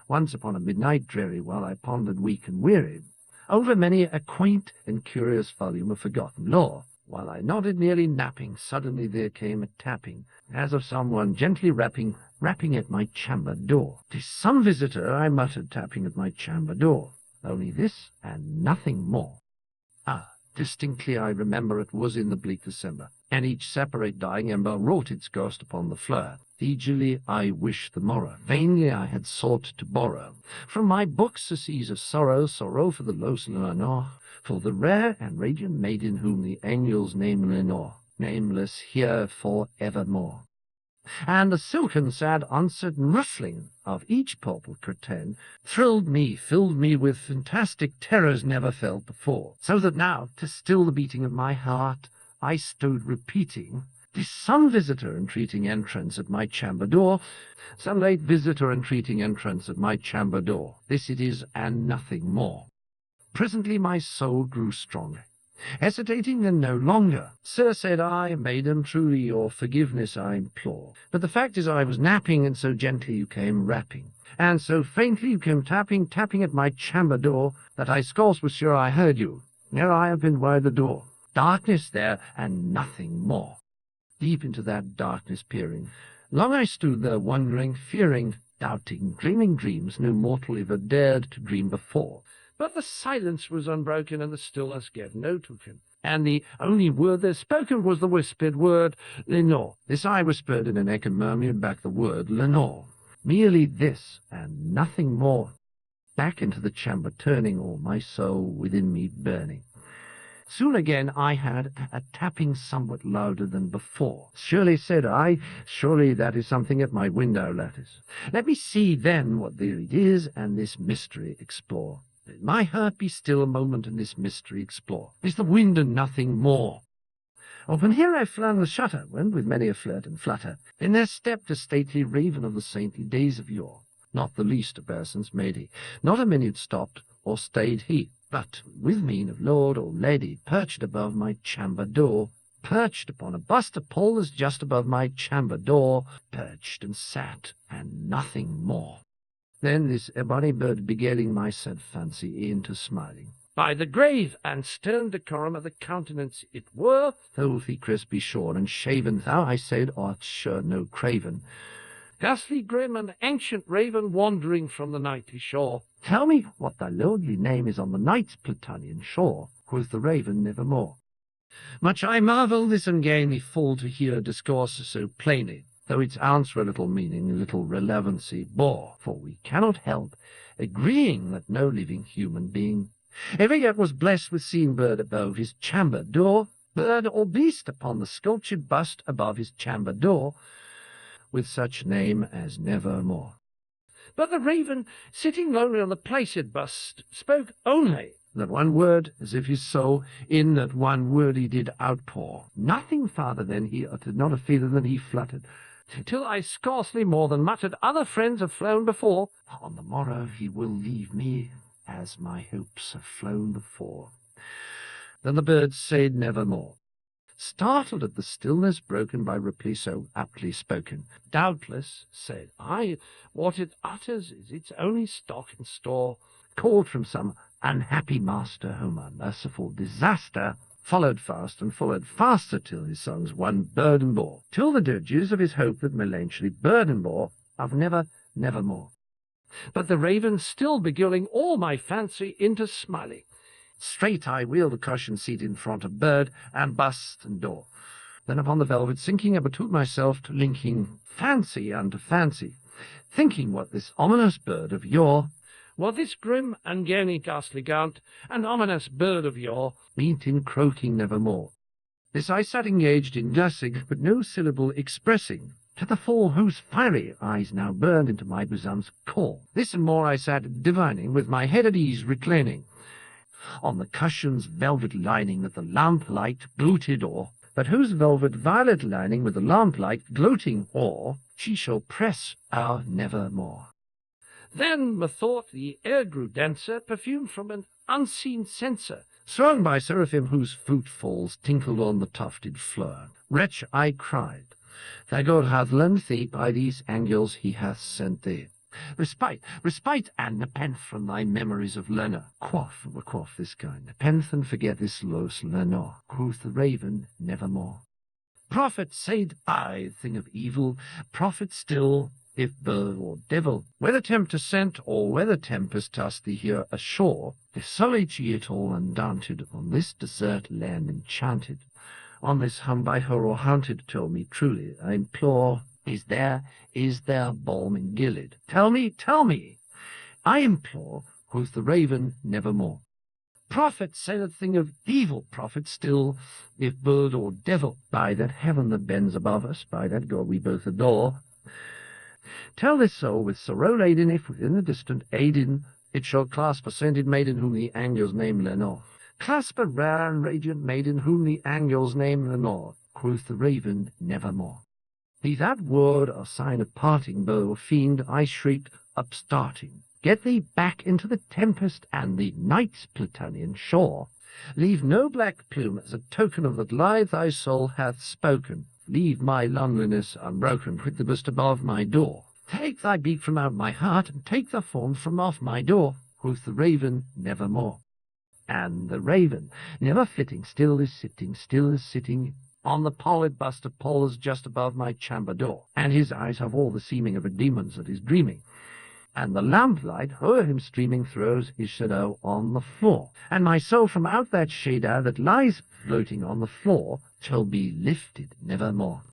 once upon a midnight dreary, while I pondered weak and weary over many a quaint and curious volume of forgotten lore. While I nodded, nearly napping, suddenly there came a tapping, as of someone gently rapping at my chamber door. "'Tis some visitor," I muttered, tapping at my chamber door. "Only this, and nothing more." Ah, distinctly I remember it was in the bleak December, and each separate dying ember wrought its ghost upon the floor. Eagerly I wished the morrow, vainly I had sought to borrow from my books a seas of sorrow, sorrow for the lost Lenore, for the rare and radiant maiden whom the angels name Lenore, nameless here for evermore. And the silken, sad, uncertain rustling of each purple curtain thrilled me, filled me with fantastic terrors never felt before, so that now, to still the beating of my heart, I stood repeating, "'Tis some visitor entreating entrance at my chamber door, some late visitor entreating entrance at my chamber door. This it is, and nothing more." Presently my soul grew stronger. Hesitating then no longer, "Sir," said I, "maiden, truly your forgiveness I implore. But the fact is I was napping, and so gently you came rapping, and so faintly you came tapping at my chamber door, that I scarce was sure I heard you. Ere I opened wide the door, darkness there, and nothing more." Deep into that darkness peering, long I stood there wondering, fearing, doubting, dreaming dreams no mortal ever dared to dream before. But the silence was unbroken, and the stillness gave no token, and the only word there spoken was the whispered word, "Lenore." This I whispered, and an echo murmured back the word, "Lenore." Merely this, and nothing more. Back into the chamber turning, all my soul within me burning. Soon again I had a tapping somewhat louder than before. "Surely," said I, "surely that is something at my window lattice. Let me see then what there it is, and this mystery explore. Let my heart be still a moment, and this mystery explore. Is the wind and nothing more." Open here I flung the shutter, when with many a flirt and flutter, in there stepped a stately raven of the saintly days of yore. Not the least obeisance made he, not a minute stopped or stayed he, but with mien of lord or lady, perched above my chamber door, perched upon a bust of Paul's just above my chamber door, perched and sat, and nothing more. Then this ebony bird beguiling my sad fancy into smiling. By the grave and stern decorum of the countenance it were, filthy, crispy, shorn, and shaven, thou, I said, art sure no craven. Ghastly, grim, and ancient raven, wandering from the nightly shore. Tell me what thy lordly name is on the night's Platonian shore, quoth the raven nevermore. Much I marvel this ungainly fool to hear discourse so plainly, though its answer a little meaning, little relevancy bore, for we cannot help agreeing that no living human being ever yet was blessed with seeing bird above his chamber door, bird or beast upon the sculptured bust above his chamber door, with such name as nevermore. But the raven, sitting lonely on the placid bust, spoke only that one word, as if his soul in that one word he did outpour. Nothing farther than he uttered, not a feather than he fluttered, till I scarcely more than muttered, "Other friends have flown before. On the morrow he will leave me, as my hopes have flown before." Then the bird said nevermore. Startled at the stillness broken by reply so aptly spoken, "Doubtless," said I, "what it utters is its only stock and store, called from some unhappy master, whom a merciful disaster followed fast and followed faster, till his songs one burden bore, till the dirges of his hope that melancholy burden bore, of never, nevermore." But the raven still beguiling all my fancy into smiling, straight I wheeled a cushioned seat in front of bird and bust and door. Then upon the velvet sinking, I betook myself to linking fancy unto fancy, thinking what this ominous bird of yore, what this grim, ungainly, ghastly gaunt, and ominous bird of yore, meant in croaking nevermore. This I sat engaged in guessing, but no syllable expressing, to the full whose fiery eyes now burned into my bosom's core. This and more I sat divining, with my head at ease reclining on the cushion's velvet lining that the lamplight gloated o'er, but whose velvet violet lining with the lamplight gloating o'er she shall press our nevermore. Then, methought, the air grew denser, perfumed from an unseen censer, swung by seraphim whose footfalls tinkled on the tufted floor. "Wretch," I cried, "thy God hath lent thee, by these angels he hath sent thee. Respite, and nepenthe from thy memories of Lenor. Quaff this kind, nepenthe and forget this los Lenor. Quoth the raven, nevermore. Prophet, said I, thing of evil, prophet still, if bird or devil, whether tempest sent or whether tempest tossed thee here ashore, desolate ye it all undaunted, on this desert land enchanted, on this hung by her or haunted, tell me truly, I implore, is there balm in Gilead? Tell me, I implore, quoth the raven, nevermore. Prophet, said a thing of evil, prophet still, if bird or devil, by that heaven that bends above us, by that God we both adore, tell this soul with sorrow laden, if within the distant Aden it shall clasp a scented maiden whom the angels name Lenore. Clasp a rare and radiant maiden whom the angels name Lenore, quoth the raven, nevermore. Be that word a sign of parting, bow or fiend, I shrieked, upstarting. Get thee back into the tempest and the night's Plutonian shore. Leave no black plume as a token of that lie thy soul hath spoken. Leave my loneliness unbroken, quit the mist above my door. Take thy beak from out my heart, and take the form from off my door, quoth the raven, nevermore. And the raven, never flitting, still is sitting, on the pallid bust of Paulus just above my chamber door, and his eyes have all the seeming of a demon's that is dreaming. And the lamplight o'er him streaming throws his shadow on the floor, and my soul from out that shadow that lies floating on the floor shall be lifted nevermore.